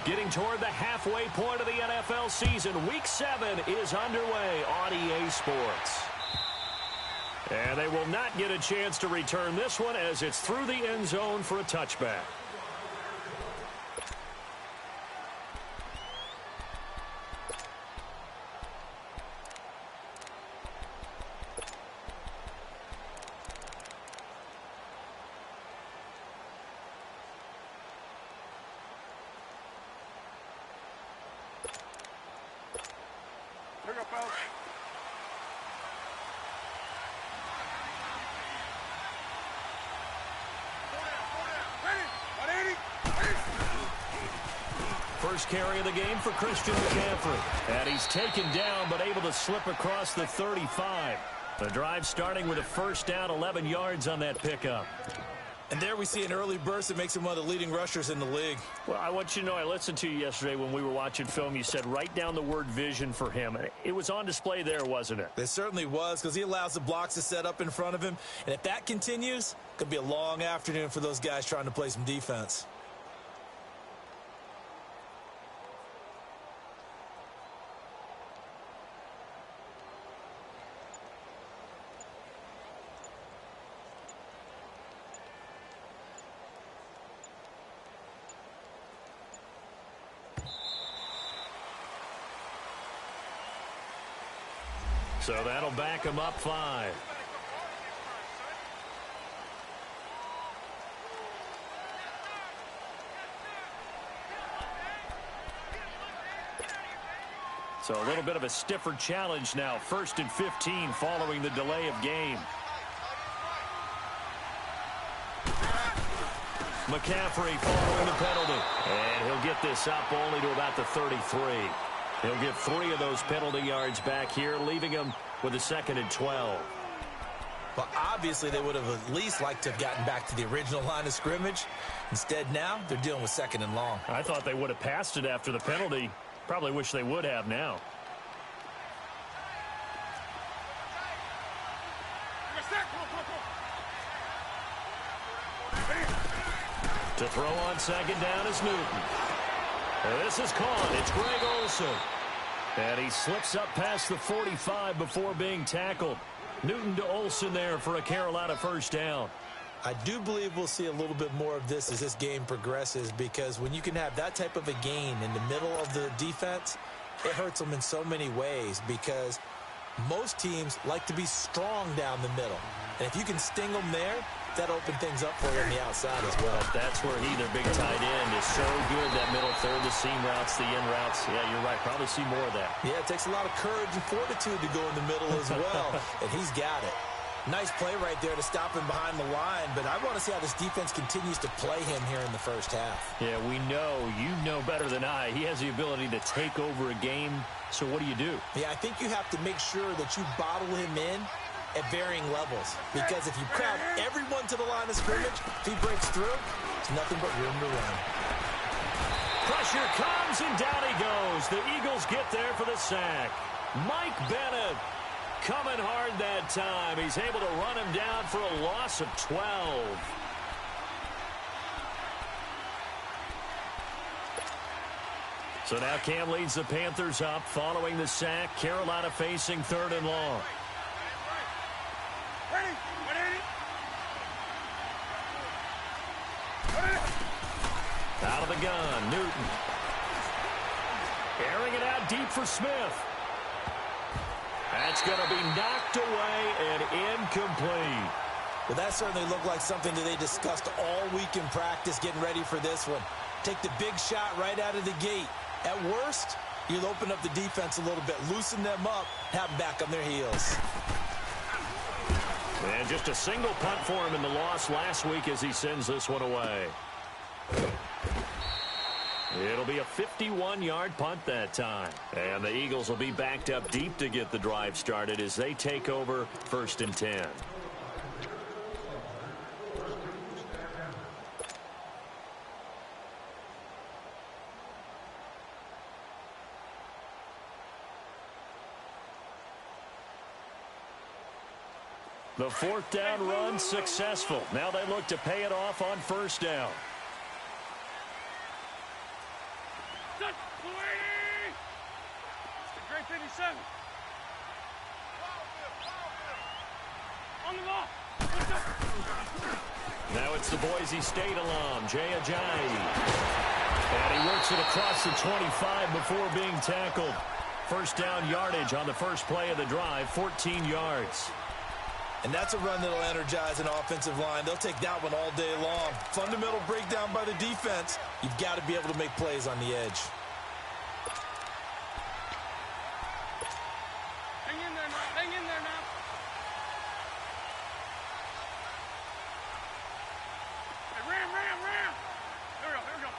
Getting toward the halfway point of the NFL season. Week 7 is underway on EA Sports. And they will not get a chance to return this one as it's through the end zone for a touchback. First carry of the game for Christian McCaffrey. And he's taken down but able to slip across the 35. The drive starting with a first down, 11 yards on that pickup. And there we see an early burst that makes him one of the leading rushers in the league. Well, I want you to know, I listened to you yesterday when we were watching film. You said write down the word vision for him. It was on display there, wasn't it? It certainly was, because he allows the blocks to set up in front of him. And if that continues, it could be a long afternoon for those guys trying to play some defense. So that'll back him up 5. So a little bit of a stiffer challenge now. 1st and 15 following the delay of game. McCaffrey following the penalty. And he'll get this up only to about the 33. He'll get 3 of those penalty yards back here, leaving him with a 2nd and 12. Well, obviously they would have at least liked to have gotten back to the original line of scrimmage. Instead now, they're dealing with 2nd and long. I thought they would have passed it after the penalty. Probably wish they would have now. To throw on 2nd down is Newton. This is caught. It's Greg Olsen. And he slips up past the 45 before being tackled. Newton to Olsen there for a Carolina first down. I do believe we'll see a little bit more of this as this game progresses, because when you can have that type of a gain in the middle of the defense, it hurts them in so many ways, because most teams like to be strong down the middle. And if you can sting them there, that opened things up for you on the outside as well. But that's where their big tight end, is so good. That middle third, the seam routes, the in routes. Yeah, you're right. Probably see more of that. Yeah, it takes a lot of courage and fortitude to go in the middle as well. And he's got it. Nice play right there to stop him behind the line. But I want to see how this defense continues to play him here in the first half. Yeah, we know. You know better than I. He has the ability to take over a game. So what do you do? Yeah, I think you have to make sure that you bottle him in at varying levels, because if you crowd everyone to the line of scrimmage, if he breaks through, there's nothing but room to run. Pressure comes, and down he goes. The Eagles get there for the sack. Mike Bennett coming hard that time. He's able to run him down for a loss of 12. So now Cam leads the Panthers up following the sack. Carolina facing 3rd and long. Out of the gun, Newton. Airing it out deep for Smith. That's going to be knocked away and incomplete. Well, that certainly looked like something that they discussed all week in practice, getting ready for this one. Take the big shot right out of the gate. At worst, you'll open up the defense a little bit, loosen them up, have them back on their heels. And just a single punt for him in the loss last week as he sends this one away. It'll be a 51-yard punt that time. And the Eagles will be backed up deep to get the drive started as they take over 1st and 10. The 4th down run successful. Now they look to pay it off on 1st down. Great 57. On the ball. Now it's the Boise State alum, Jay Ajayi. And he works it across the 25 before being tackled. First down yardage on the first play of the drive, 14 yards. And that's a run that'll energize an offensive line. They'll take that one all day long. Fundamental breakdown by the defense. You've got to be able to make plays on the edge. Hang in there now. Hang in there now. Hey, ram. Here we go.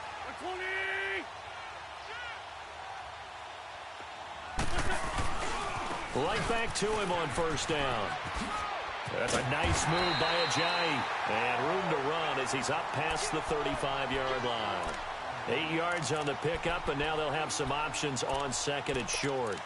20. Right back to him on first down. That's a nice move by Ajayi. And room to run as he's up past the 35-yard line. 8 yards on the pickup, and now they'll have some options on second and short.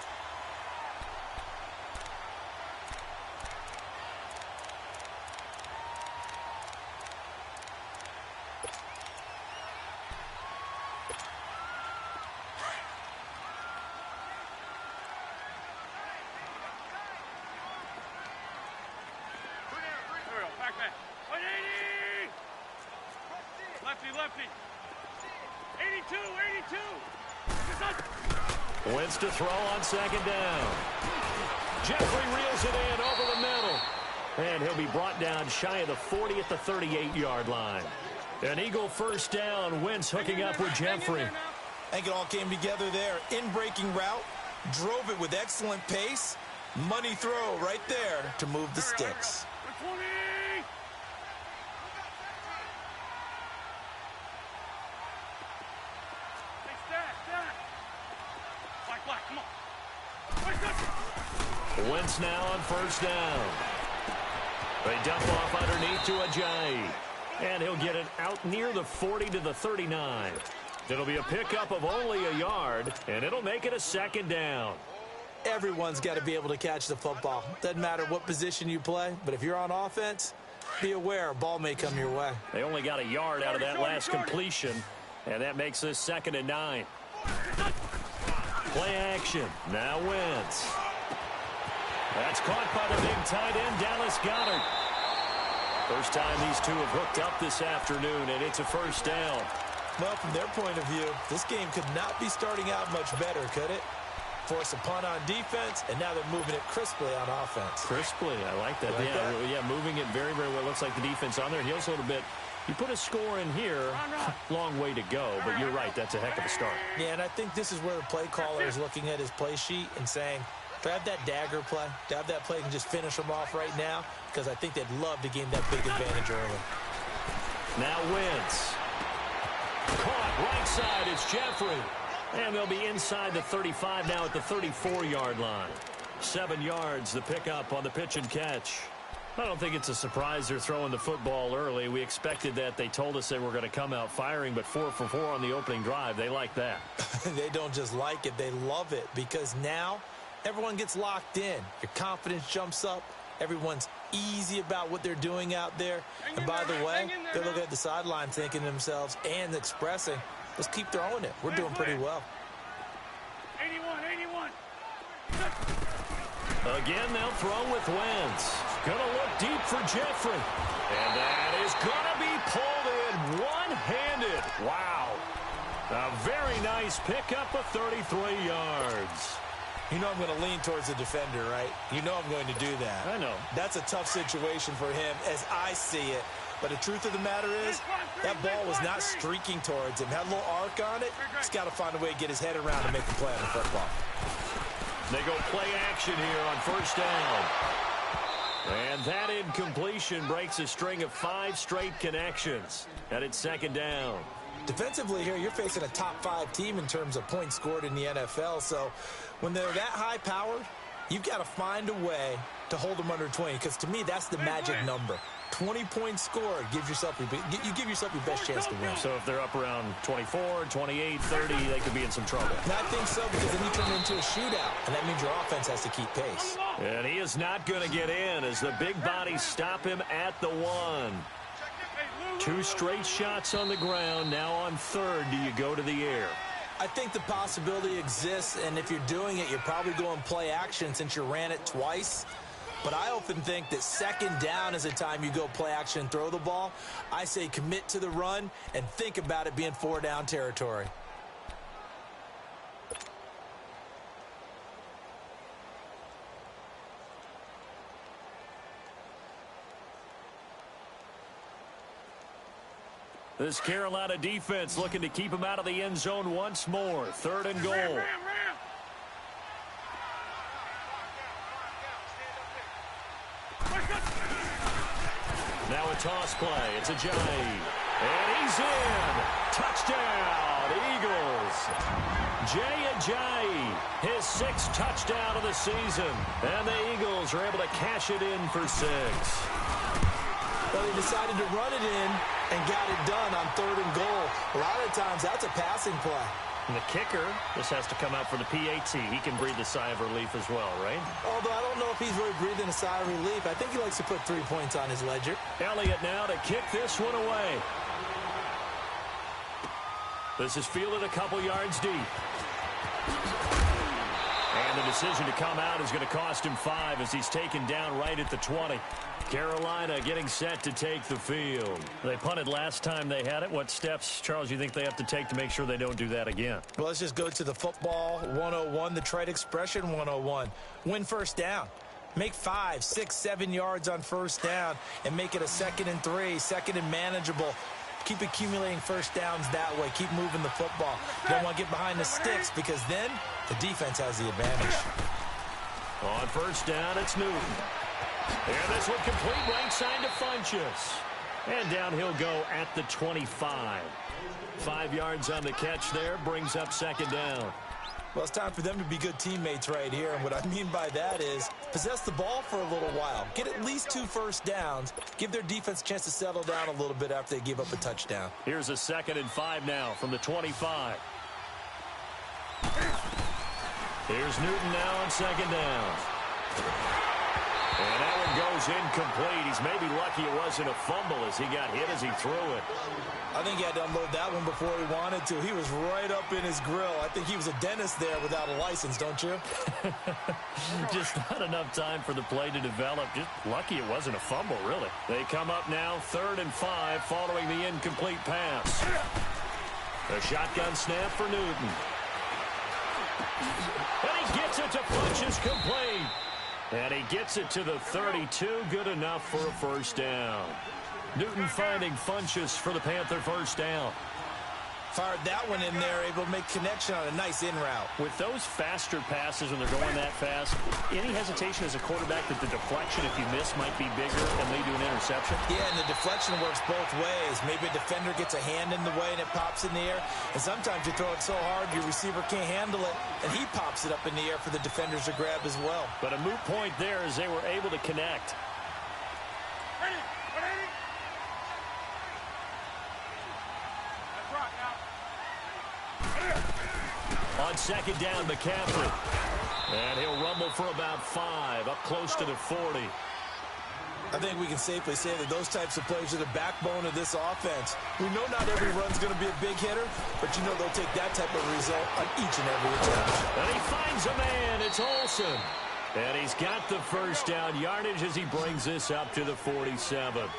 Lefty. 82. Wentz to throw on second down. Jeffrey reels it in over the middle. And he'll be brought down shy of the 40 at the 38-yard line. An Eagle first down. Wentz hooking up with Jeffrey. I think it all came together there. In-breaking route. Drove it with excellent pace. Money throw right there to move the sticks. 20. Black, come on. Wentz now on first down. They dump off underneath to Ajayi. And he'll get it out near the 40 to the 39. It'll be a pickup of only a yard, and it'll make it a second down. Everyone's got to be able to catch the football. Doesn't matter what position you play, but if you're on offense, be aware a ball may come your way. They only got a yard out of that last completion, and that makes this 2nd and 9. Play action. Now Wentz. That's caught by the big tight end, Dallas Goedert. First time these two have hooked up this afternoon, and it's a first down. Well, from their point of view, this game could not be starting out much better, could it? Force a punt on defense, and now they're moving it crisply on offense. Crisply, I like that. Yeah, moving it very, very well. Looks like the defense on there. Heels a little bit. You put a score in here, long way to go, but you're right, that's a heck of a start. Yeah, and I think this is where the play caller is looking at his play sheet and saying, do I have that dagger play? Do I have that play and just finish them off right now? Because I think they'd love to gain that big advantage early. Now Wentz. Caught right side, it's Jeffrey. And they'll be inside the 35 now at the 34-yard line. 7 yards, the pickup on the pitch and catch. I don't think it's a surprise they're throwing the football early. We expected that. They told us they were going to come out firing, but 4 for 4 on the opening drive. They like that. They don't just like it, they love it, because now everyone gets locked in. Your confidence jumps up. Everyone's easy about what they're doing out there. And by the way, they're looking at the sideline thinking to themselves and expressing, let's keep throwing it. We're doing pretty well. 81. Again, they'll throw with Wentz. Gonna look deep for Jeffrey. And that is gonna be pulled in one-handed. Wow. A very nice pickup of 33 yards. You know I'm going to lean towards the defender, right? You know I'm going to do that. I know. That's a tough situation for him as I see it. But the truth of the matter is, that ball was not streaking towards him. Had a little arc on it. He's got to find a way to get his head around and make a play on the football. They go play action here on first down. And that incompletion breaks a string of 5 straight connections. And it's second down. Defensively here, you're facing a top 5 team in terms of points scored in the NFL. So when they're that high-powered, you've got to find a way to hold them under 20. Because to me, that's the magic number. 20 points scored, you give yourself your best chance to win. So if they're up around 24, 28, 30, they could be in some trouble. And I think so, because then you turn it into a shootout, and that means your offense has to keep pace. And he is not going to get in as the big bodies stop him at the 1. 2 straight shots on the ground. Now on third, do you go to the air? I think the possibility exists, and if you're doing it, you're probably going play action since you ran it twice. But I often think that second down is the time you go play action and throw the ball. I say commit to the run and think about it being 4-down territory. This Carolina defense looking to keep him out of the end zone once more. 3rd and goal. Ram. Now a toss play. It's Ajayi. And he's in. Touchdown, Eagles. Jay Ajayi, his 6th touchdown of the season. And the Eagles are able to cash it in for 6. Well, they decided to run it in and got it done on 3rd and goal. A lot of times, that's a passing play. And the kicker, this has to come out for the PAT. He can breathe a sigh of relief as well, right? Although I don't know if he's really breathing a sigh of relief. I think he likes to put 3 points on his ledger. Elliott now to kick this one away. This is fielded a couple yards deep. And the decision to come out is going to cost him 5 as he's taken down right at the 20. Carolina getting set to take the field. They punted last time they had it. What steps, Charles, you think they have to take to make sure they don't do that again? Well, let's just go to the football 101, the trade expression 101. Win first down. Make 5, 6, 7 yards on first down and make it a 2nd and 3, 2nd and manageable. Keep accumulating first downs that way. Keep moving the football. You don't want to get behind the sticks because then the defense has the advantage. On first down, it's Newton. And this one complete right side to Funchess. And down he'll go at the 25. 5 yards on the catch there, brings up 2nd down. Well, it's time for them to be good teammates right here. And what I mean by that is possess the ball for a little while. Get at least 2 first downs. Give their defense a chance to settle down a little bit after they give up a touchdown. Here's a 2nd and 5 now from the 25. Here's Newton now on 2nd down. And that one goes incomplete. He's maybe lucky it wasn't a fumble as he got hit as he threw it. I think he had to unload that one before he wanted to. He was right up in his grill. I think he was a dentist there without a license, don't you? Just not enough time for the play to develop. Just lucky it wasn't a fumble, really. They come up now 3rd and 5 following the incomplete pass. A shotgun snap for Newton. And he gets it to Funchess complete. And he gets it to the 32. Good enough for a first down. Newton finding Funchess for the Panther first down. Fired that one in there, able to make connection on a nice in route. With those faster passes when they're going that fast, any hesitation as a quarterback that the deflection, if you miss, might be bigger and lead to an interception? Yeah, and the deflection works both ways. Maybe a defender gets a hand in the way and it pops in the air. And sometimes you throw it so hard your receiver can't handle it, and he pops it up in the air for the defenders to grab as well. But a moot point there as they were able to connect. On 2nd down, McCaffrey. And he'll rumble for about 5, up close to the 40. I think we can safely say that those types of plays are the backbone of this offense. We know not every run's going to be a big hitter, but you know they'll take that type of result on each and every attempt. And he finds a man. It's Olsen. And he's got the first down yardage as he brings this up to the 47.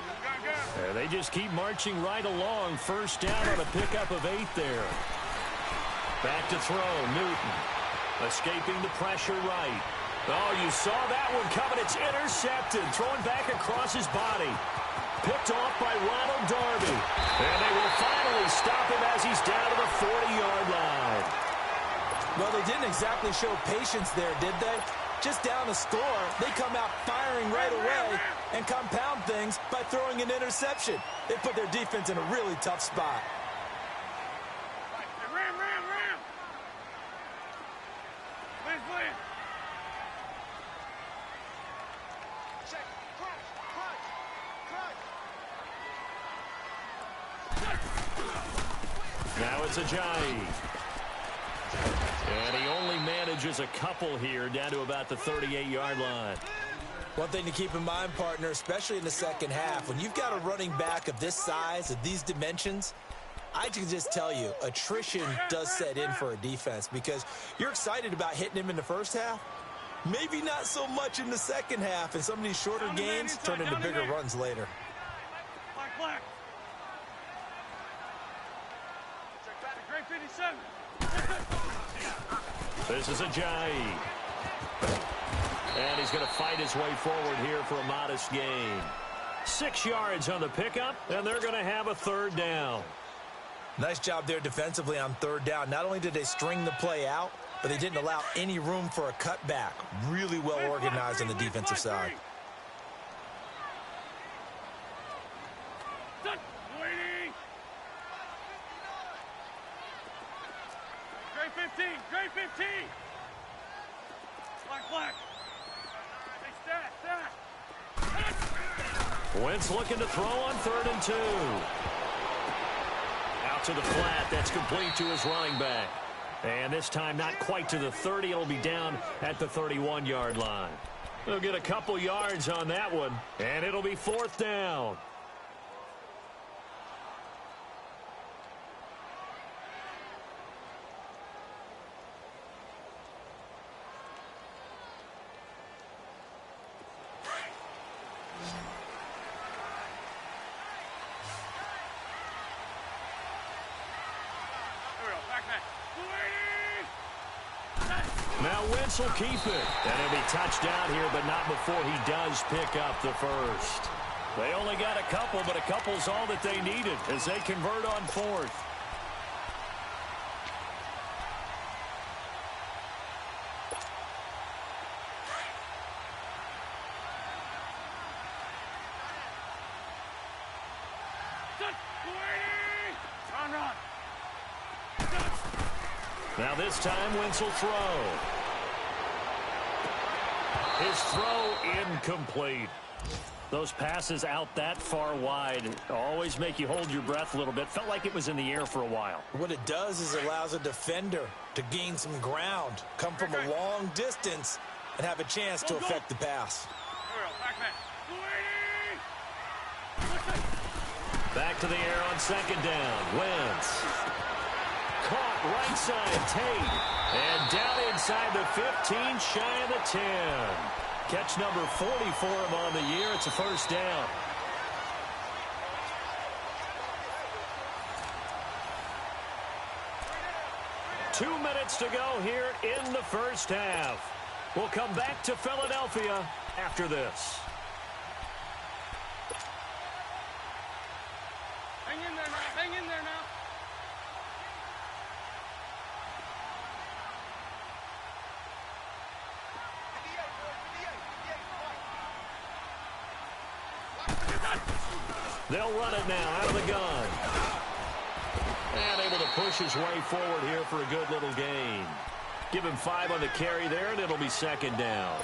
And they just keep marching right along. First down on a pickup of 8 there. Back to throw, Newton. Escaping the pressure right. Oh, you saw that one coming. It's intercepted. Throwing back across his body. Picked off by Ronald Darby. And they will finally stop him as he's down to the 40-yard line. Well, they didn't exactly show patience there, did they? Just down a score, they come out firing right away and compound things by throwing an interception. They put their defense in a really tough spot. Now it's Ajayi. And he only manages a couple here down to about the 38-yard line. One thing to keep in mind, partner, especially in the second half, when you've got a running back of this size, of these dimensions, I can just tell you, attrition does set in for a defense because you're excited about hitting him in the first half. Maybe not so much in the second half, and some of these shorter gains turn into bigger runs later. Black. Great 57. This is Ajayi. And he's going to fight his way forward here for a modest gain. 6 yards on the pickup, and they're going to have a third down. Nice job there defensively on third down. Not only did they string the play out, but they didn't allow any room for a cutback. Really well organized on the defensive side. Great 15. Black. Wentz looking to throw on 3rd and 2. Out to the flat. That's complete to his running back. And this time not quite to the 30. It'll be down at the 31-yard line. They'll get a couple yards on that one, and it'll be 4th down. Now Wentz will keep it. And he'll be touched down here, but not before he does pick up the first. They only got a couple, but a couple's all that they needed as they convert on 4th. Now this time, Wentz will throw. His throw incomplete. Those passes out that far wide always make you hold your breath a little bit. Felt like it was in the air for a while. What it does is it allows a defender to gain some ground, come from a long distance, and have a chance to affect the pass. Back to the air on 2nd down. Wentz. Caught right side, Tate. And down inside the 15, shy of the 10. Catch number 40 for him on the year. It's a first down. Two minutes to go here in the first half. We'll come back to Philadelphia after this. Hang in there now. Hang in there now. They'll run it now out of the gun. And able to push his way forward here for a good little gain. Give him 5 on the carry there, and it'll be 2nd down.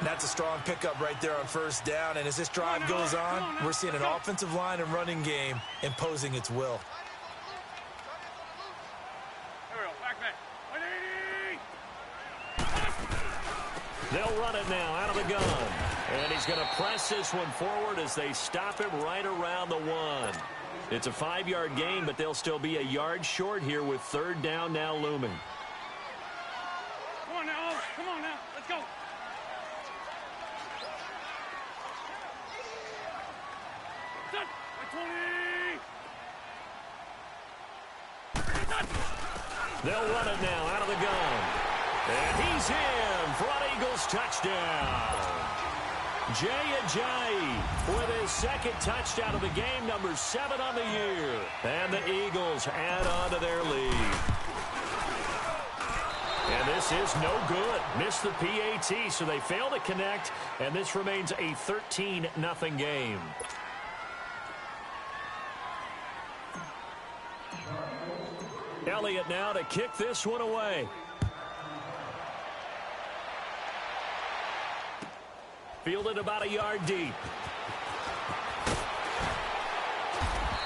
That's a strong pickup right there on first down. And as this drive goes on, we're seeing an offensive line and running game imposing its will. They'll run it now out of the gun. And he's going to press this one forward as they stop him right around the 1. It's a 5-yard gain, but they'll still be a yard short here with 3rd down now looming. Come on now. Come on now. Let's go. Set. 20. They'll run it now out of the gun. And he's in for an Eagles touchdown. Jay Ajayi with his 2nd touchdown of the game, number 7 on the year. And the Eagles add on to their lead. And this is no good. Missed the PAT, so they fail to connect, and this remains a 13-0 game. Elliott now to kick this one away. Fielded about a yard deep.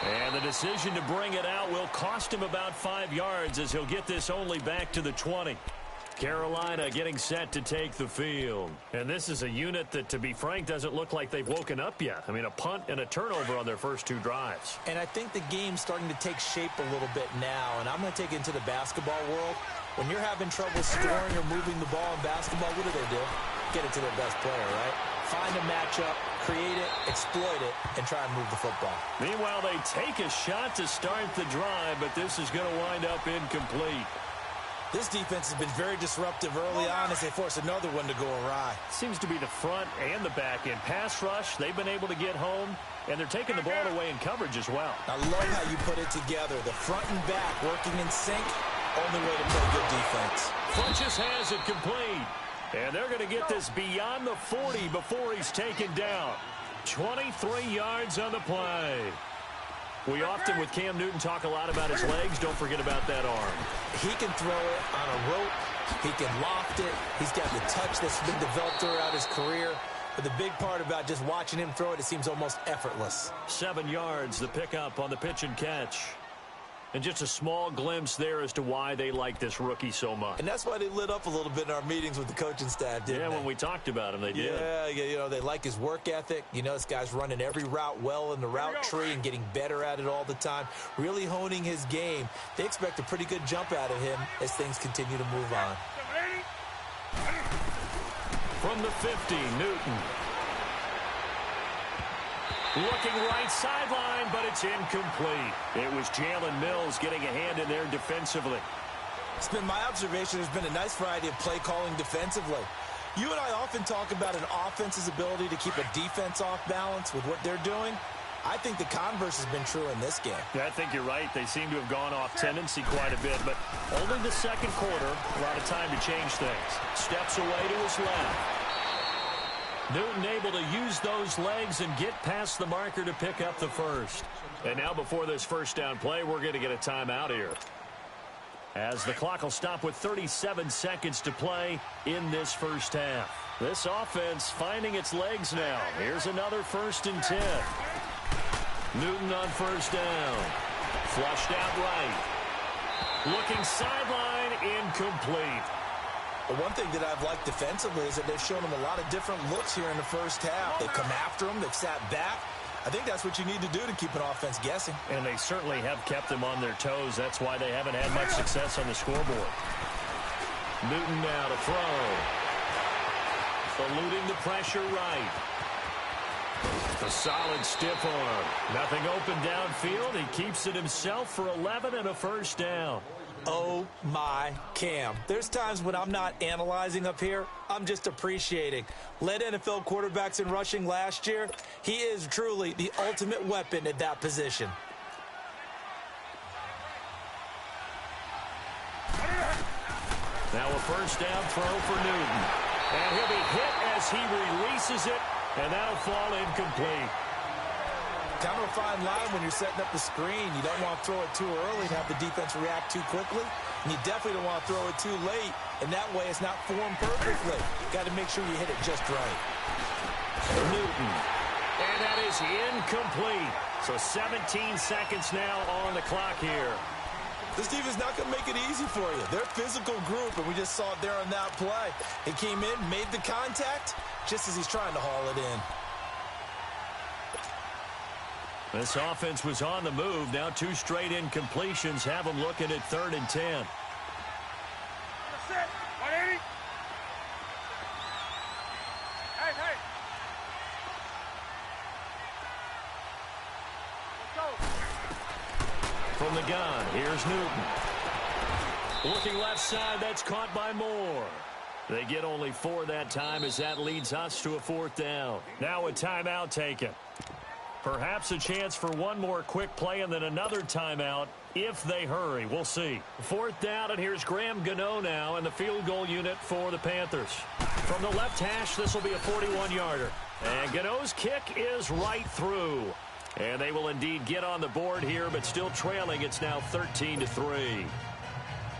And the decision to bring it out will cost him about 5 yards as he'll get this only back to the 20. Carolina getting set to take the field. And this is a unit that, to be frank, doesn't look like they've woken up yet. I mean, a punt and a turnover on their first 2 drives. And I think the game's starting to take shape a little bit now. And I'm going to take it into the basketball world. When you're having trouble scoring or moving the ball in basketball, what do? Get it to their best player, right? Find a matchup, create it, exploit it, and try and move the football. Meanwhile, they take a shot to start the drive, but this is going to wind up incomplete. This defense has been very disruptive early on as they force another one to go awry. Seems to be the front and the back end. Pass rush, they've been able to get home, and they're taking the ball away in coverage as well. I love how you put it together. The front and back working in sync, only way to play good defense. Funchess has it complete. And they're going to get this beyond the 40 before he's taken down. 23 yards on the play. We often, with Cam Newton, talk a lot about his legs. Don't forget about that arm. He can throw it on a rope. He can loft it. He's got the touch that's been developed throughout his career. But the big part about just watching him throw it, it seems almost effortless. 7 yards, the pickup on the pitch and catch. And just a small glimpse there as to why they like this rookie so much. And that's why they lit up a little bit in our meetings with the coaching staff, didn't they? Yeah, when we talked about him, they did. Yeah, you know, they like his work ethic. You know, this guy's running every route well in the route tree and getting better at it all the time, really honing his game. They expect a pretty good jump out of him as things continue to move on. From the 50, Newton. Looking right sideline, but it's incomplete. It was Jalen Mills getting a hand in there defensively. It's been my observation there's been a nice variety of play calling defensively. You and I often talk about an offense's ability to keep a defense off balance with what they're doing. I think the converse has been true in this game. Yeah, I think you're right. They seem to have gone off tendency quite a bit, but only the second quarter, a lot of time to change things. Steps away to his left. Newton able to use those legs and get past the marker to pick up the first. And now before this first down play, we're going to get a timeout here, as the clock will stop with 37 seconds to play in this first half. This offense finding its legs now. Here's another 1st and 10. Newton on first down. Flushed out right. Looking sideline, incomplete. But one thing that I've liked defensively is that they've shown him a lot of different looks here in the first half. They've come after him. They've sat back. I think that's what you need to do to keep an offense guessing. And they certainly have kept them on their toes. That's why they haven't had much success on the scoreboard. Newton now to throw. Eluding the pressure right. A solid stiff arm. Nothing open downfield. He keeps it himself for 11 and a first down. Oh, my Cam. There's times when I'm not analyzing up here. I'm just appreciating. Led NFL quarterbacks in rushing last year. He is truly the ultimate weapon at that position. Now a first down throw for Newton. And he'll be hit as he releases it, and that'll fall incomplete. Kind of a fine line when you're setting up the screen. You don't want to throw it too early and have the defense react too quickly. And you definitely don't want to throw it too late. And that way it's not formed perfectly. Got to make sure you hit it just right. Newton. And that is incomplete. So 17 seconds now on the clock here. This defense is not going to make it easy for you. They're a physical group, and we just saw it there on that play. He came in, made the contact, just as he's trying to haul it in. This offense was on the move. Now 2 straight incompletions have them looking at 3rd and 10. Hey. From the gun, here's Newton. Looking left side, that's caught by Moore. They get only 4 that time as that leads us to a 4th down. Now a timeout taken. Perhaps a chance for one more quick play and then another timeout if they hurry. We'll see. 4th down, and here's Graham Gano now in the field goal unit for the Panthers. From the left hash, this will be a 41-yarder. And Gano's kick is right through. And they will indeed get on the board here, but still trailing. It's now 13-3.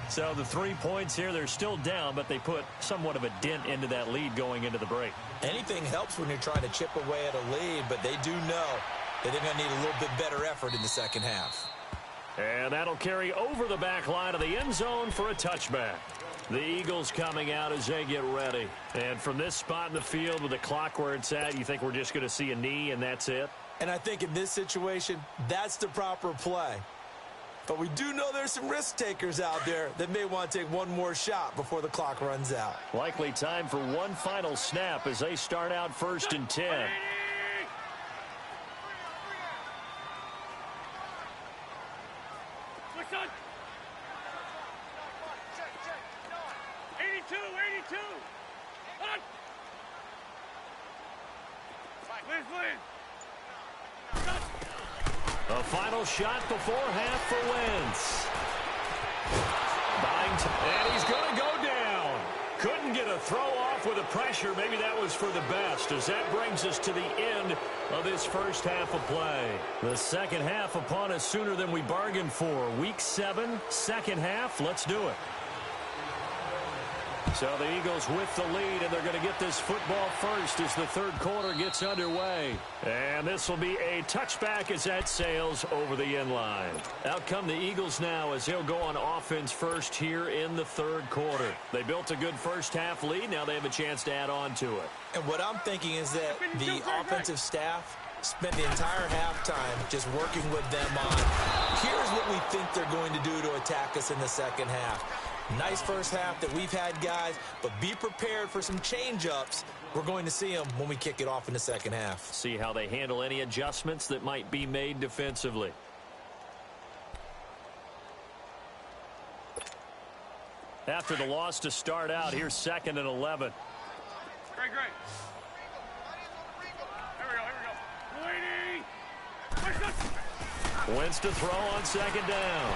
So the 3 points here, they're still down, but they put somewhat of a dent into that lead going into the break. Anything helps when you're trying to chip away at a lead, but they do know that they're going to need a little bit better effort in the second half. And that'll carry over the back line of the end zone for a touchback. The Eagles coming out as they get ready. And from this spot in the field with the clock where it's at, you think we're just going to see a knee and that's it? And I think in this situation, that's the proper play. But we do know there's some risk takers out there that may want to take one more shot before the clock runs out. Likely time for one final snap as they start out 1st and 10. Switch on. 82, 82. On. Win. A final shot before half for Wentz. And he's going to go down. Couldn't get a throw off with the pressure. Maybe that was for the best, as that brings us to the end of this first half of play. The second half upon us sooner than we bargained for. Week 7, second half. Let's do it. So the Eagles with the lead, and they're going to get this football first as the third quarter gets underway. And this will be a touchback as that sails over the end line. Out come the Eagles now as they'll go on offense first here in the third quarter. They built a good first half lead. Now they have a chance to add on to it. And what I'm thinking is that the offensive staff spent the entire halftime just working with them on, here's what we think they're going to do to attack us in the second half. Nice first half that we've had, guys, but be prepared for some change-ups. We're going to see them when we kick it off in the second half. See how they handle any adjustments that might be made defensively. After the loss to start out, here's 2nd and 11. Great. Here we go. Wentz to throw on 2nd down.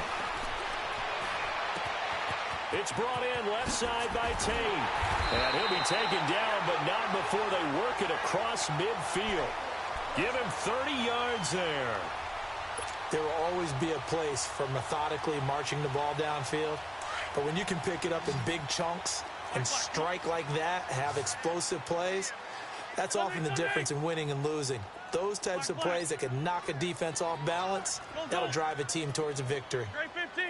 It's brought in left side by Tate. And he'll be taken down, but not before they work it across midfield. Give him 30 yards there. There will always be a place for methodically marching the ball downfield. But when you can pick it up in big chunks and strike like that, have explosive plays, that's often the difference in winning and losing. Those types of plays that can knock a defense off balance, that'll drive a team towards a victory. Great 15.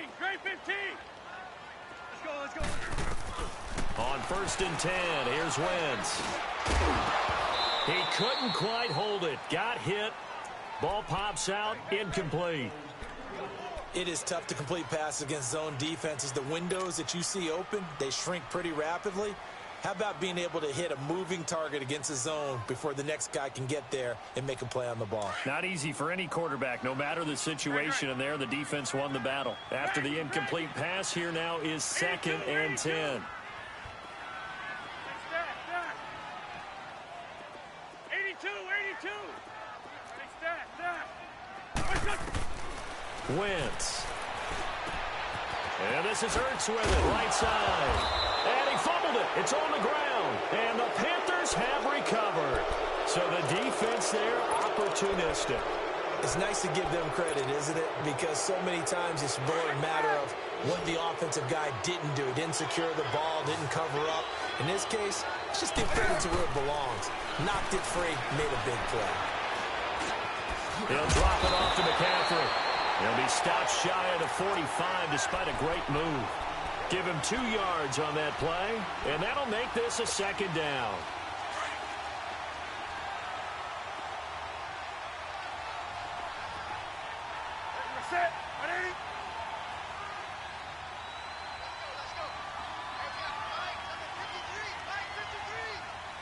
Let's go. On 1st and 10, here's Wentz. He couldn't quite hold it. Got hit. Ball pops out. Incomplete. It is tough to complete passes against zone defenses. The windows that you see open, they shrink pretty rapidly. How about being able to hit a moving target against a zone before the next guy can get there and make a play on the ball? Not easy for any quarterback, no matter the situation. And there, the defense won the battle. After the incomplete pass, here now is 2nd and 10. 82. Wentz. And this is Ertz with it, right side. And he fumbled it. It's on the ground. And the Panthers have recovered. So the defense there, opportunistic. It's nice to give them credit, isn't it? Because so many times it's more a matter of what the offensive guy didn't do. Didn't secure the ball, didn't cover up. In this case, let's just give credit to where it belongs. Knocked it free, made a big play. He'll drop it off to McCaffrey. He'll be stopped shy of the 45 despite a great move. Give him 2 yards on that play, and that'll make this a 2nd down. We're set. Ready?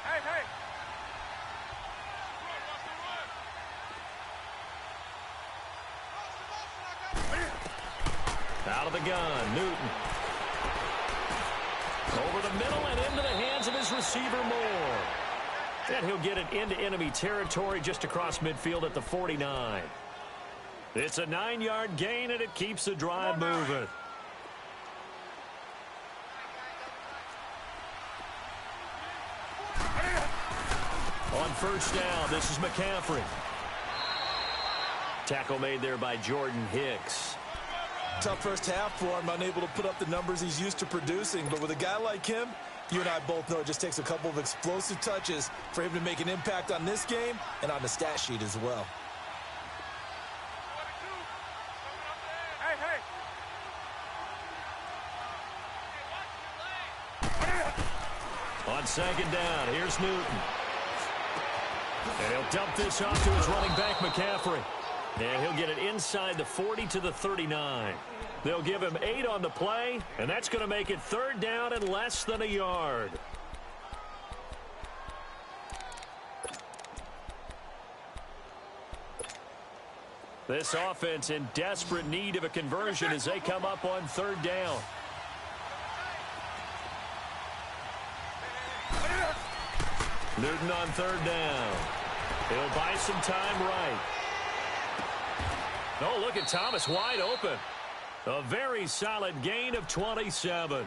Hey. Out of the gun, Newton. Over the middle and into the hands of his receiver, Moore. And he'll get it into enemy territory just across midfield at the 49. It's a 9-yard gain, and it keeps the drive moving. On 1st down, this is McCaffrey. Tackle made there by Jordan Hicks. Tough first half for him, unable to put up the numbers he's used to producing. But with a guy like him, you and I both know it just takes a couple of explosive touches for him to make an impact on this game and on the stat sheet as well. Hey. On second down, here's Newton. And he'll dump this off to his running back, McCaffrey. And he'll get it inside the 40 to the 39. They'll give him 8 on the play, and that's going to make it third down and less than a yard. This offense in desperate need of a conversion as they come up on third down. Newton on third down. He'll buy some time right. Oh, look at Thomas wide open. A very solid gain of 27.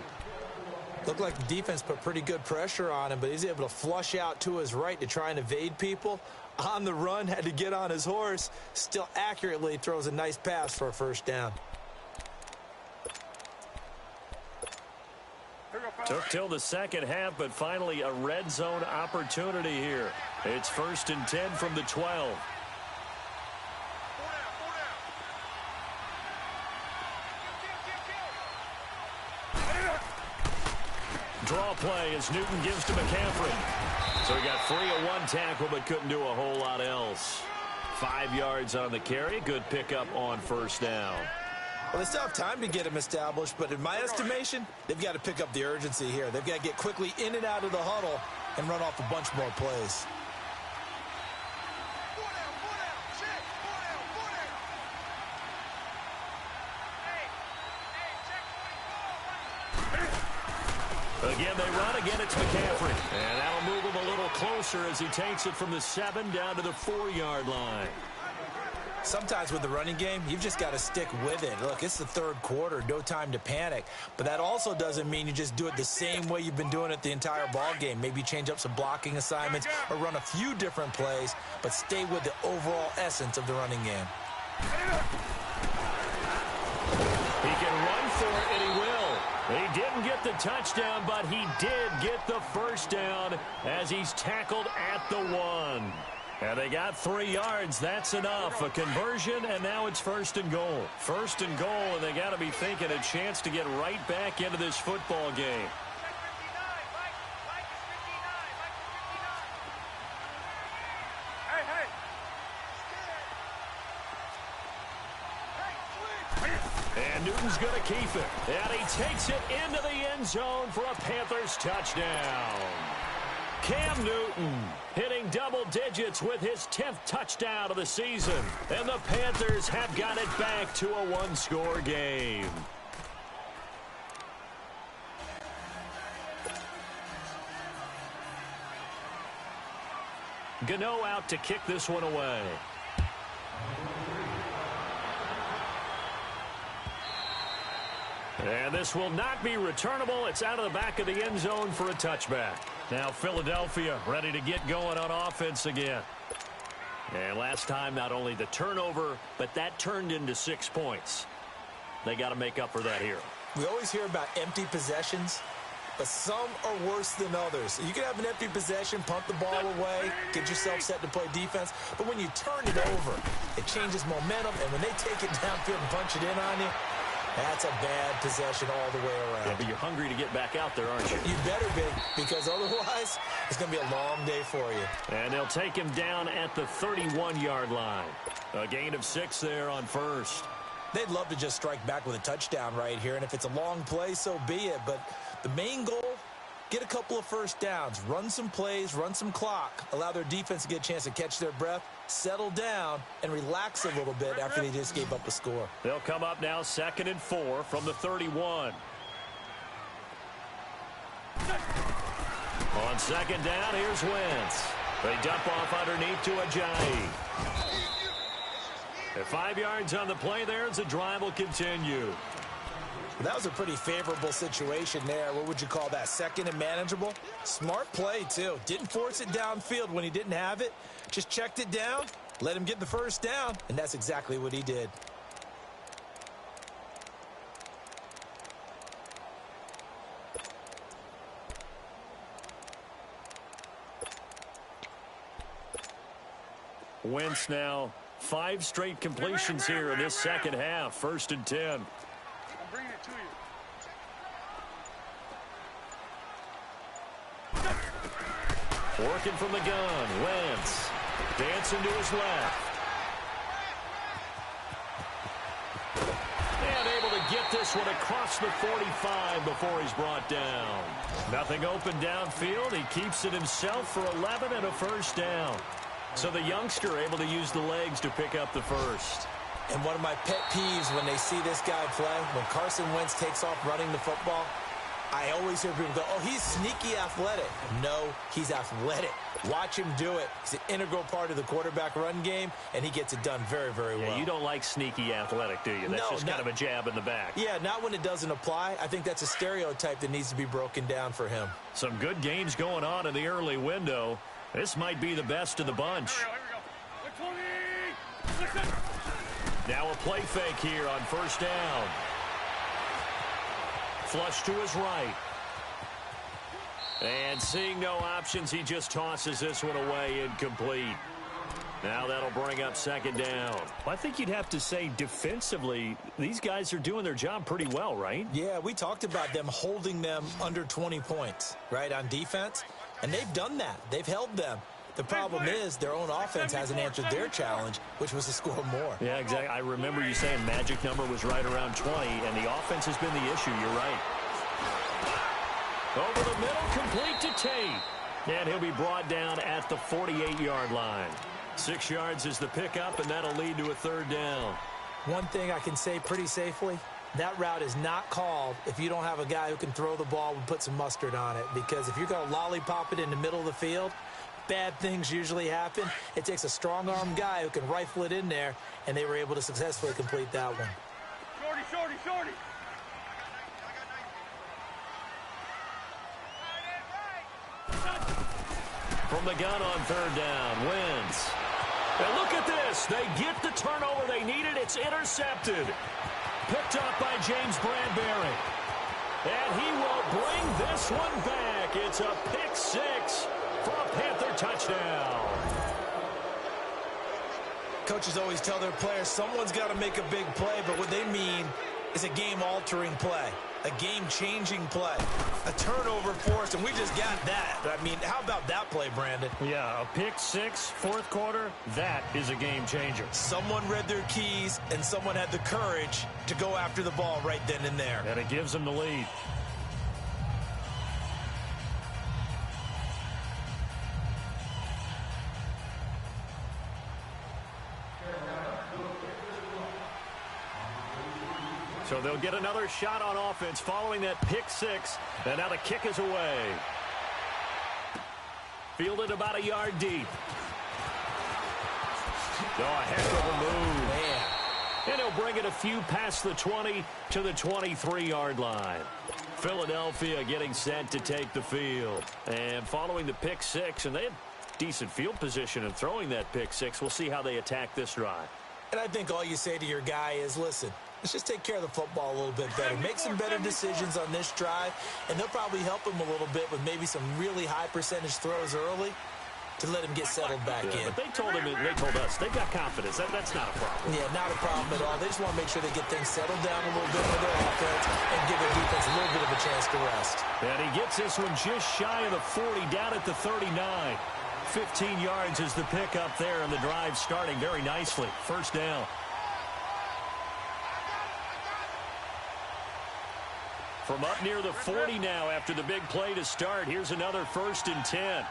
Looked like the defense put pretty good pressure on him, but he's able to flush out to his right to try and evade people. On the run, had to get on his horse. Still accurately throws a nice pass for a first down. Took till the second half, but finally a red zone opportunity here. It's 1st and 10 from the 12. Draw play as Newton gives to McCaffrey. So he got free of one tackle but couldn't do a whole lot else. 5 yards on the carry. Good pickup on first down. Well, they still have time to get him established, but in my estimation, they've got to pick up the urgency here. They've got to get quickly in and out of the huddle and run off a bunch more plays. Again, they run. Again, it's McCaffrey. And that'll move him a little closer as he takes it from the 7 down to the 4-yard line. Sometimes with the running game, you've just got to stick with it. Look, it's the third quarter, no time to panic. But that also doesn't mean you just do it the same way you've been doing it the entire ball game. Maybe change up some blocking assignments or run a few different plays, but stay with the overall essence of the running game. He can run for it, and he will. He didn't get the touchdown, but he did get the first down as he's tackled at the 1. And they got 3 yards. That's enough. A conversion, and now it's 1st and goal. 1st and goal, and they got to be thinking a chance to get right back into this football game. And Newton's going to keep it. And he takes it into the end zone for a Panthers touchdown. Cam Newton hitting double digits with his 10th touchdown of the season. And the Panthers have got it back to a 1-score game. Gano out to kick this one away. And this will not be returnable. It's out of the back of the end zone for a touchback. Now Philadelphia ready to get going on offense again. And last time, not only the turnover, but that turned into 6 points. They got to make up for that here. We always hear about empty possessions, but some are worse than others. You can have an empty possession, pump the ball away, get yourself set to play defense, but when you turn it over, it changes momentum, and when they take it downfield and punch it in on you, that's a bad possession all the way around. Yeah, but you're hungry to get back out there, aren't you? You better be, because otherwise it's going to be a long day for you. And they'll take him down at the 31-yard line. A gain of 6 there on first. They'd love to just strike back with a touchdown right here, and if it's a long play, so be it. But the main goal, get a couple of first downs, run some plays, run some clock, allow their defense to get a chance to catch their breath, settle down, and relax a little bit after they just gave up a score. They'll come up now 2nd and 4 from the 31. On 2nd down, here's Wentz. They dump off underneath to Ajayi. At 5 yards on the play there as the drive will continue. That was a pretty favorable situation there. What would you call that? 2nd and manageable? Smart play, too. Didn't force it downfield when he didn't have it. Just checked it down, let him get the first down, and that's exactly what he did. Wentz now 5 straight completions here in this second half. 1st and 10. I'm bringing it to you. Working from the gun, Wentz. Dancing to his left. And able to get this one across the 45 before he's brought down. Nothing open downfield. He keeps it himself for 11 and a first down. So the youngster able to use the legs to pick up the first. And one of my pet peeves when they see this guy play, when Carson Wentz takes off running the football, I always hear people go, oh, he's sneaky athletic. No, he's athletic. Watch him do it. He's an integral part of the quarterback run game, and he gets it done very, very well. Yeah, you don't like sneaky athletic, do you? That's just kind of a jab in the back. Yeah, not when it doesn't apply. I think that's a stereotype that needs to be broken down for him. Some good games going on in the early window. This might be the best of the bunch. Here we go. Now a play fake here on first down. Flush to his right. And seeing no options, he just tosses this one away incomplete. Now that'll bring up second down. I think you'd have to say defensively, these guys are doing their job pretty well, right? Yeah, we talked about them holding them under 20 points, right, on defense. And they've done that. They've held them. The problem is their own offense hasn't answered their challenge, which was to score more. Yeah, exactly. I remember you saying magic number was right around 20, and the offense has been the issue. You're right. Over the middle, complete to Tate. And he'll be brought down at the 48-yard line. 6 yards is the pickup, and that'll lead to a third down. One thing I can say pretty safely, that route is not called if you don't have a guy who can throw the ball and put some mustard on it. Because if you're going to lollipop it in the middle of the field, bad things usually happen. It takes a strong-arm guy who can rifle it in there, and they were able to successfully complete that one. Shorty. From the gun on third down, Wentz. And look at this. They get the turnover they needed. It's intercepted. Picked up by James Bradbury. And he will bring this one back. It's a pick six for a Panther touchdown. Coaches always tell their players someone's got to make a big play, but what they mean is a game-altering play, a game-changing play, a turnover forced, and we just got that. I mean, how about that play, Brandon? Yeah, a pick six, fourth quarter, that is a game changer. Someone read their keys, and someone had the courage to go after the ball right then and there. And it gives them the lead. So they'll get another shot on offense following that pick six. And now the kick is away. Fielded about a yard deep. Oh, a heck of a move. Man. And he'll bring it a few past the 20 to the 23-yard line. Philadelphia getting set to take the field. And following the pick six, and they had decent field position in throwing that pick six. We'll see how they attack this drive. And I think all you say to your guy is, listen, let's just take care of the football a little bit better. Make some better decisions on this drive, and they'll probably help him a little bit with maybe some really high percentage throws early to let him get settled back in. But they told us, they've got confidence. That's not a problem. Yeah, not a problem at all. They just want to make sure they get things settled down a little bit with their offense and give their defense a little bit of a chance to rest. And he gets this one just shy of the 40, down at the 39. 15 yards is the pickup there, and the drive starting very nicely. First down. From up near the 40 now after the big play to start. Here's another 1st and 10.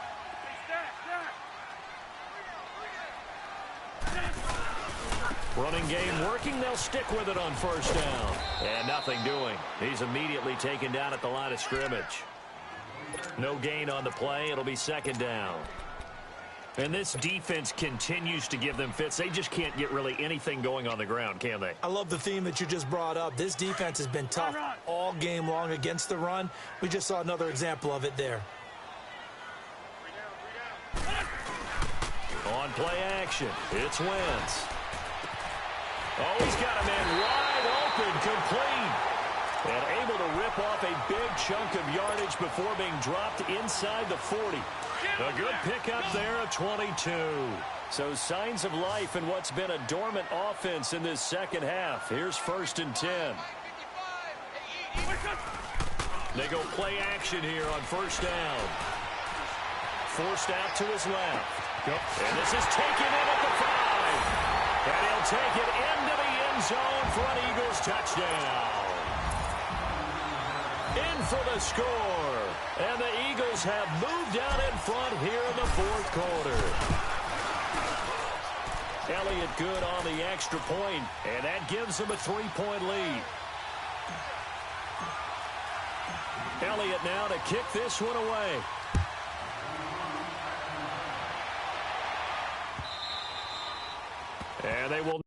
Running game working. They'll stick with it on first down. And nothing doing. He's immediately taken down at the line of scrimmage. No gain on the play. It'll be second down. And this defense continues to give them fits. They just can't get really anything going on the ground, can they? I love the theme that you just brought up. This defense has been tough all game long against the run. We just saw another example of it there. On play action, it's Wentz. Oh, he's got a man wide open, complete. And able to rip off a big chunk of yardage before being dropped inside the 40. A good pickup there at 22. So signs of life in what's been a dormant offense in this second half. Here's 1st and 10. They go play action here on first down. forced out to his left. And this is taken in at the 5. And he'll take it into the end zone for an Eagles touchdown. In for the score. And the Eagles have moved out in front here in the fourth quarter. Elliott good on the extra point, and that gives him a 3-point lead. Elliott now to kick this one away. And they will.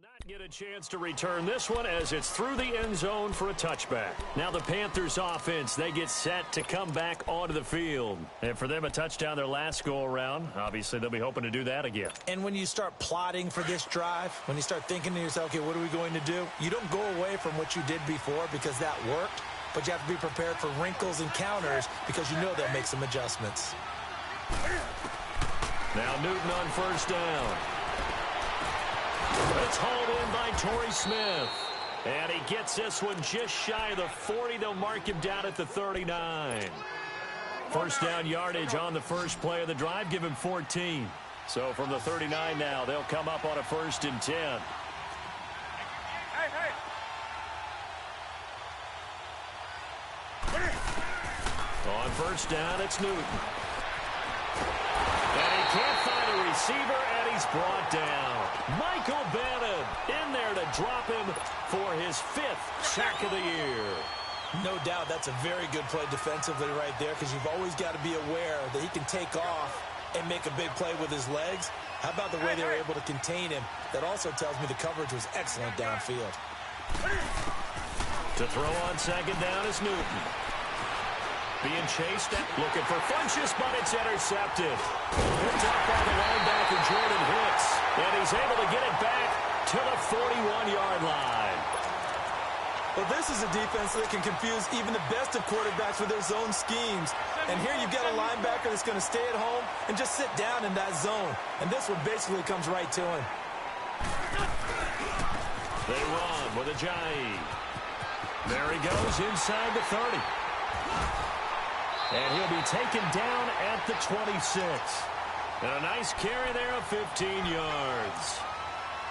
Not get a chance to return this one as it's through the end zone for a touchback. Now the Panthers offense, they get set to come back onto the field. And for them, a touchdown their last go-around. Obviously, they'll be hoping to do that again. And when you start plotting for this drive, when you start thinking to yourself, okay, what are we going to do? You don't go away from what you did before because that worked, but you have to be prepared for wrinkles and counters because you know they'll make some adjustments. Now Newton on first down. It's hauled in by Torrey Smith. And he gets this one just shy of the 40. They'll mark him down at the 39. First down yardage on the first play of the drive. Give him 14. So from the 39 now, they'll come up on a 1st and 10. On first down, it's Newton. And he can't find a receiver, and he's brought down. Michael Bannon in there to drop him for his 5th sack of the year. No doubt that's a very good play defensively right there because you've always got to be aware that he can take off and make a big play with his legs. How about the way they were able to contain him? That also tells me the coverage was excellent downfield. To throw on second down is Newton. Being chased, looking for Funchess, but it's intercepted. Picked up by the linebacker, Jordan Hicks. And he's able to get it back to the 41-yard line. Well, this is a defense that can confuse even the best of quarterbacks with their zone schemes. And here you've got a linebacker that's going to stay at home and just sit down in that zone. And this one basically comes right to him. They run with Ajayi. There he goes inside the 30. And he'll be taken down at the 26. And a nice carry there of 15 yards.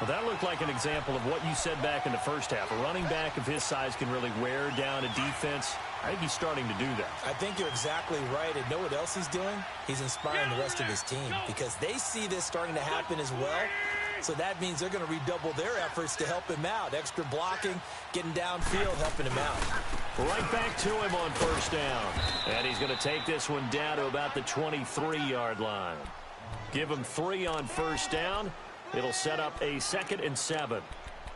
Well, that looked like an example of what you said back in the first half. A running back of his size can really wear down a defense. I think he's starting to do that. I think you're exactly right. And know what else he's doing? He's inspiring the rest of his team because they see this starting to happen as well. So that means they're going to redouble their efforts to help him out. Extra blocking, getting downfield, helping him out. Right back to him on first down. And he's going to take this one down to about the 23-yard line. Give him 3 on first down. It'll set up a 2nd and 7.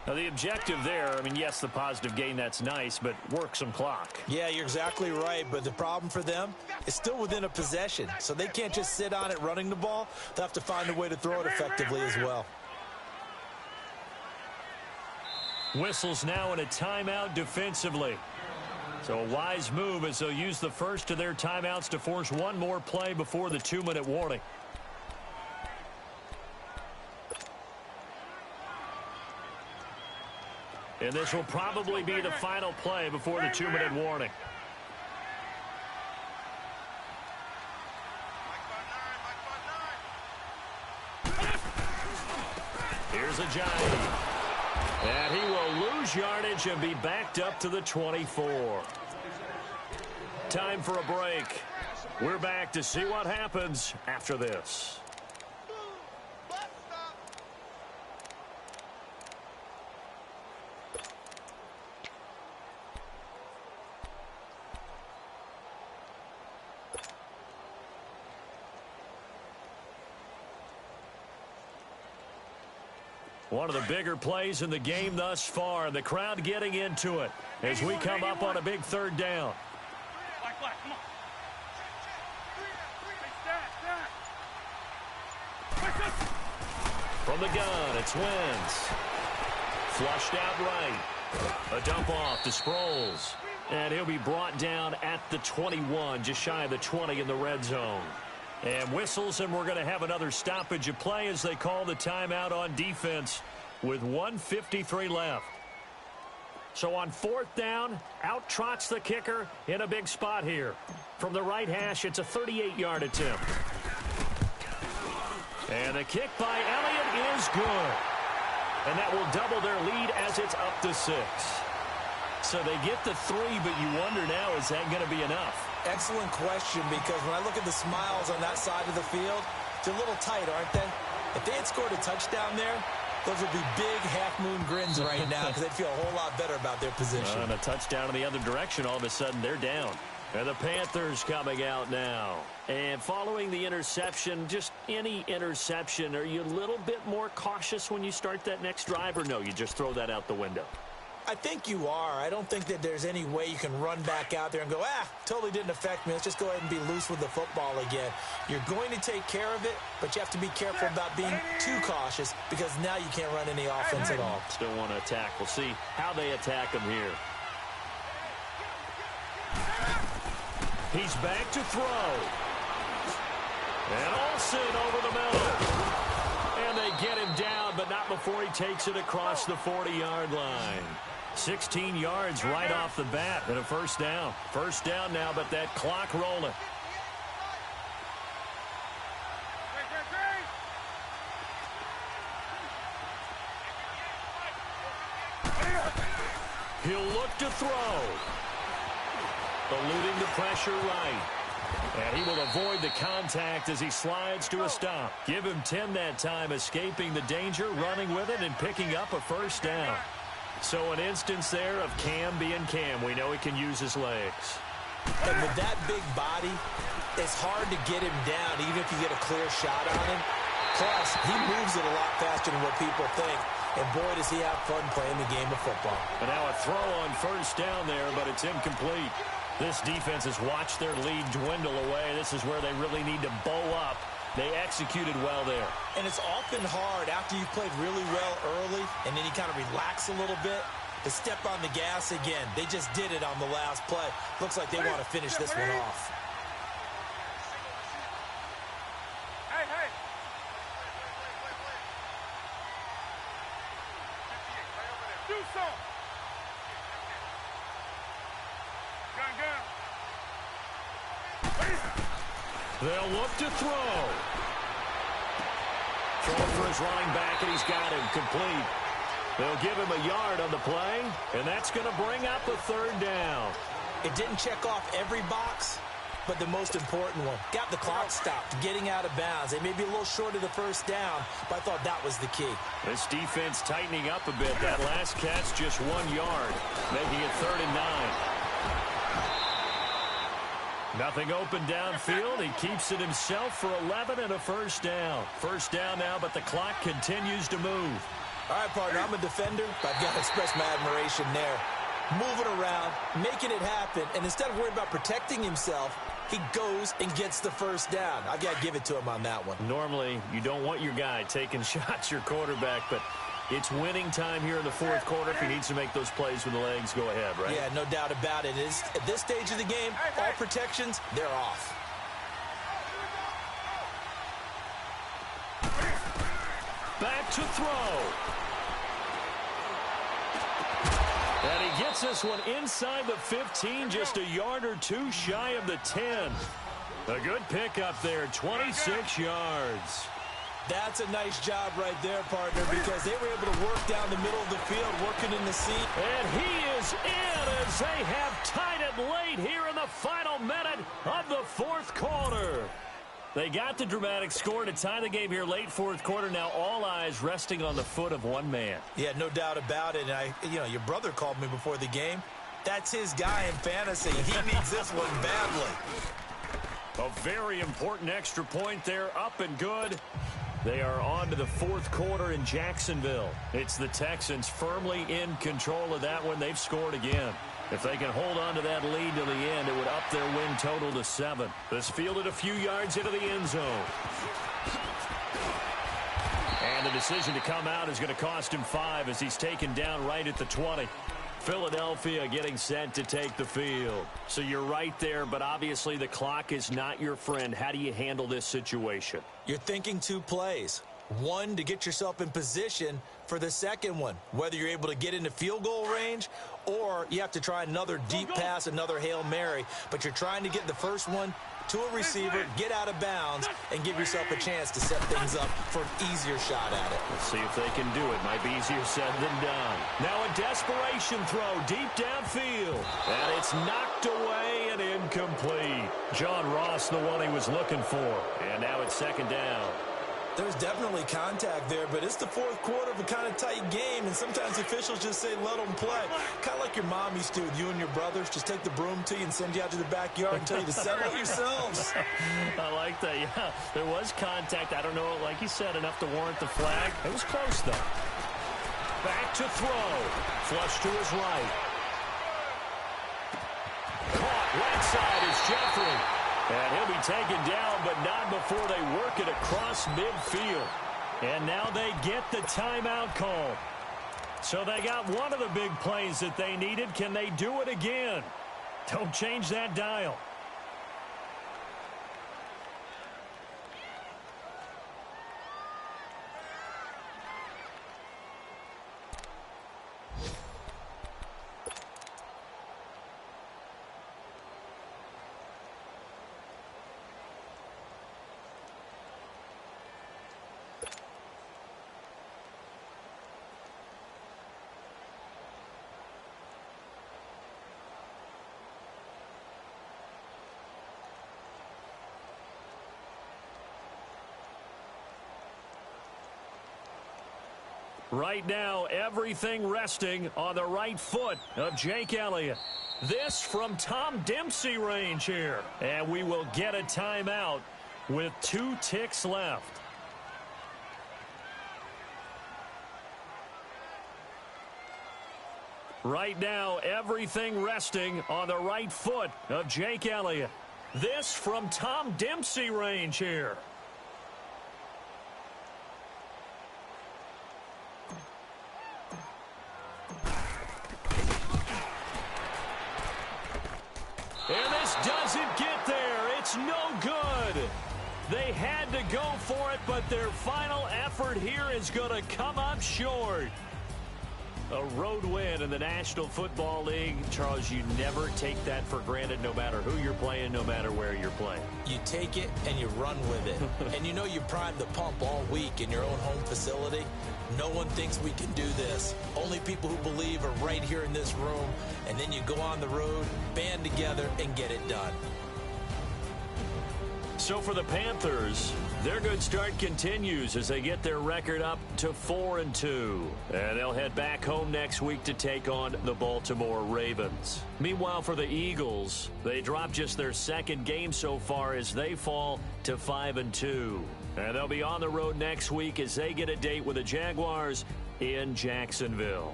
Now, the objective there, I mean, yes, the positive gain, that's nice, but work some clock. Yeah, you're exactly right, but the problem for them is still within a possession. So they can't just sit on it running the ball. They'll have to find a way to throw it effectively as well. Whistles now in a timeout defensively. So a wise move as they'll use the first of their timeouts to force one more play before the 2-minute warning. And this will probably be the final play before the 2-minute warning. Here's Ajayi. And he will lose yardage and be backed up to the 24. Time for a break. We're back to see what happens after this. One of the bigger plays in the game thus far. The crowd getting into it as we come up on a big third down. Black, come on. From the gun, it's Wentz. Flushed out right. A dump off to Sproles. And he'll be brought down at the 21, just shy of the 20 in the red zone. And whistles, and we're going to have another stoppage of play as they call the timeout on defense with 1:53 left. So on fourth down, out trots the kicker in a big spot here. From the right hash, it's a 38-yard attempt. And the kick by Elliott is good. And that will double their lead as it's up to 6. So they get the 3, but you wonder now, is that going to be enough? Excellent question, because when I look at the smiles on that side of the field, they're a little tight, aren't they? If they had scored a touchdown there, those would be big half-moon grins right now because they'd feel a whole lot better about their position. And a touchdown in the other direction, all of a sudden they're down. And the Panthers coming out now. And following the interception, just any interception, are you a little bit more cautious when you start that next drive, or no, you just throw that out the window? I think you are. I don't think that there's any way you can run back out there and go, totally didn't affect me. Let's just go ahead and be loose with the football again. You're going to take care of it, but you have to be careful about being too cautious because now you can't run any offense at all. Still want to attack. We'll see how they attack him here. He's back to throw. And Olsen over the middle. And they get him down, but not before he takes it across the 40-yard line. 16 yards right off the bat and a first down. First down now, but that clock rolling. He'll look to throw. Eluding the pressure right. And he will avoid the contact as he slides to a stop. Give him 10 that time, escaping the danger, running with it, and picking up a first down. So an instance there of Cam being Cam. We know he can use his legs. And with that big body, it's hard to get him down, even if you get a clear shot on him. Plus, he moves it a lot faster than what people think. And boy, does he have fun playing the game of football. And now a throw on first down there, but it's incomplete. This defense has watched their lead dwindle away. This is where they really need to bow up. They executed well there. And it's often hard after you've played really well early and then you kind of relax a little bit to step on the gas again. They just did it on the last play. Looks like they want to finish this one off. Hey. Do something. Gun. They'll look to throw. Throw for his running back, and he's got him complete. They'll give him a yard on the play, and that's going to bring up a third down. It didn't check off every box, but the most important one. Got the clock stopped, getting out of bounds. They may be a little short of the first down, but I thought that was the key. This defense tightening up a bit. That last catch, just 1 yard, making it 3rd and 9. Nothing open downfield. He keeps it himself for 11 and a first down. First down now, but the clock continues to move. All right, partner, I'm a defender, but I've got to express my admiration there. Moving around, making it happen, and instead of worrying about protecting himself, he goes and gets the first down. I've got to give it to him on that one. Normally, you don't want your guy taking shots, your quarterback, but it's winning time here in the fourth quarter. If he needs to make those plays with the legs, go ahead, right? Yeah, no doubt about it. At this stage of the game, all protections, they're off. Back to throw. And he gets this one inside the 15, just a yard or two shy of the 10. A good pickup there, 26 yards. That's a nice job right there, partner, because they were able to work down the middle of the field, working in the seam. And he is in as they have tied it late here in the final minute of the fourth quarter. They got the dramatic score to tie the game here late fourth quarter. Now all eyes resting on the foot of one man. Yeah, no doubt about it. And your brother called me before the game. That's his guy in fantasy. He needs this one badly. A very important extra point there, up and good. They are on to the fourth quarter in Jacksonville. It's the Texans firmly in control of that one. They've scored again. If they can hold on to that lead to the end, it would up their win total to 7. This fielded a few yards into the end zone. And the decision to come out is going to cost him 5 as he's taken down right at the 20. Philadelphia getting set to take the field. So you're right there, but obviously the clock is not your friend. How do you handle this situation? You're thinking 2 plays. One, to get yourself in position for the second one, whether you're able to get into field goal range or you have to try another deep pass, another Hail Mary. But you're trying to get the first one to a receiver, get out of bounds, and give yourself a chance to set things up for an easier shot at it. Let's see if they can do it. Might be easier said than done. Now a desperation throw deep downfield. And it's knocked away and incomplete. John Ross, the one he was looking for. And now it's second down. There's definitely contact there, but it's the fourth quarter of a kind of tight game, and sometimes officials just say let them play. Kind of like your mom used to with you and your brothers. Just take the broom to you and send you out to the backyard and tell you to settle it yourselves. I like that, yeah. There was contact. I don't know, like you said, enough to warrant the flag. It was close, though. Back to throw. Flush to his right. Caught right side is Jeffrey. And he'll be taken down, but not before they work it across midfield. And now they get the timeout call. So they got one of the big plays that they needed. Can they do it again? Don't change that dial. Right now, everything resting on the right foot of Jake Elliott. This from Tom Dempsey range here. And we will get a timeout with 2 ticks left. Right now, everything resting on the right foot of Jake Elliott. This from Tom Dempsey range here. And this doesn't get there. It's no good. They had to go for it, but their final effort here is going to come up short. A road win in the National Football League. Charles, you never take that for granted no matter who you're playing, no matter where you're playing. You take it and you run with it. And you know you primed the pump all week in your own home facility. No one thinks we can do this. Only people who believe are right here in this room. And then you go on the road, band together, and get it done. So for the Panthers, their good start continues as they get their record up to 4-2. And they'll head back home next week to take on the Baltimore Ravens. Meanwhile, for the Eagles, they dropped just their second game so far as they fall to 5-2. And they'll be on the road next week as they get a date with the Jaguars in Jacksonville.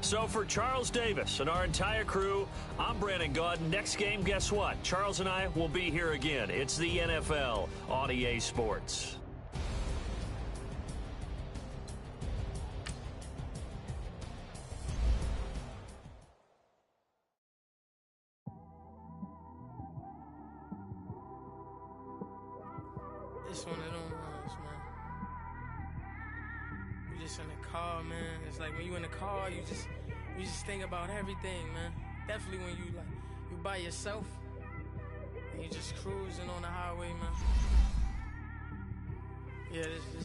So for Charles Davis and our entire crew, I'm Brandon Gaudin. Next game, guess what? Charles and I will be here again. It's the NFL on EA Sports. It's one of them ones, man. You just in the car, man. It's like when you in the car, you just think about everything, man. Definitely when you by yourself and you just cruising on the highway, man. Yeah, this